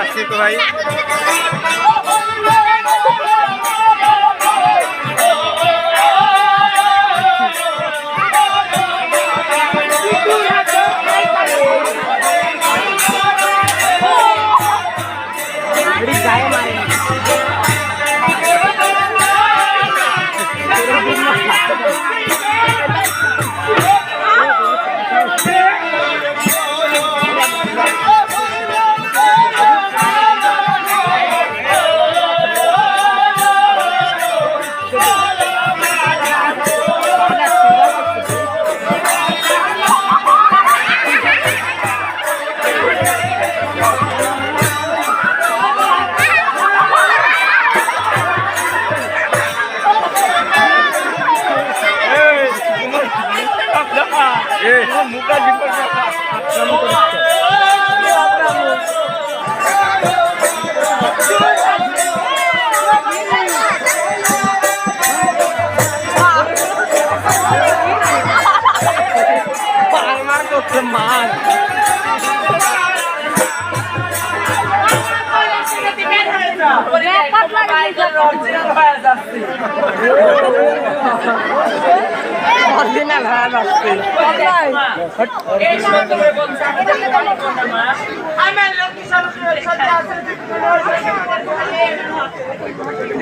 আসছি তো ভাই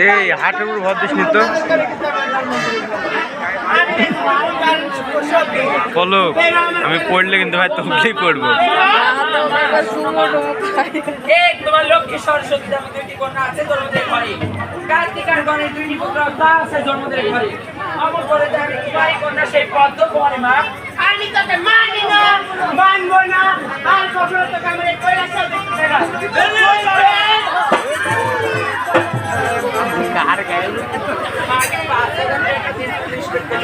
এই হাটের উপর ভর দিস নি তো বলো আমি পড়লে কিন্তু ভাই তোকেই পড়বো তোমার লক্ষ্মী সরস্বতী নামে দুইটি কন্যা আছে জন্মদের ঘরে কার্তিকার ঘরে দুইটি পুত্র আছে জন্মদের ঘরে আমার ঘরে আমি তোমারই কন্যা সেই পদ্ম পরে মা আমি তোকে মানি না মানবো না আর কখনো তোকে আমার এই কৈলাস দেখতে না কার গায়ে মাকে পাশে একটা দিন পুলিশ করতে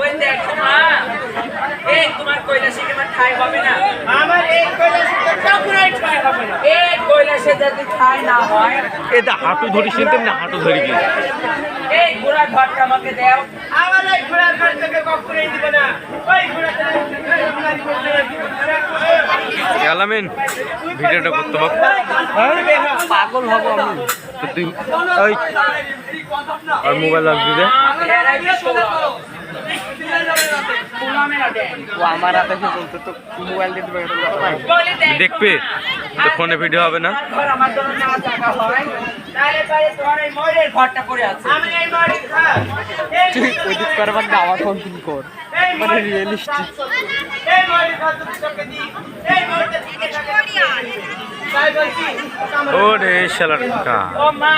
ওই দেখো মা এই তোমার কৈলাসে কি আমার ঠাই হবে না আমার এই কৈলাসে তো কখনোই ঠাই হবে না এই কৈলাসে যদি ঠাই না হয় এটা হাঁটু ধরি শুনতেন না হাঁটু ধরি কি এই ঘোড়ার ঘরটা আমাকে দাও আমার এই ঘোড়ার ঘর থেকে কখনোই দিব না ওই ঘোড়াটা আলামিন ভিডিওটা করতে হবে পাগল হব আমি তো তুই ওই আর মোবাইল রাখবি রে আমার হাতে বলতে তো মোবাইল দিতে দেখবে তো ফোনে ভিডিও হবে না আমার জন্য না টাকা হয় তাহলে পারে তোমার এই ময়ূরের ঘরটা পড়ে আছে আমি এই ময়ূরের ঘর তুই এডিট করবার না আমার ফোন তুমি কর মানে রিয়েলিস্টিক এই ময়ূরের ঘর তুমি তোকে দি এই ময়ূরটা দিকে থাকে তাই বলছি ওরে শালার কা ও মা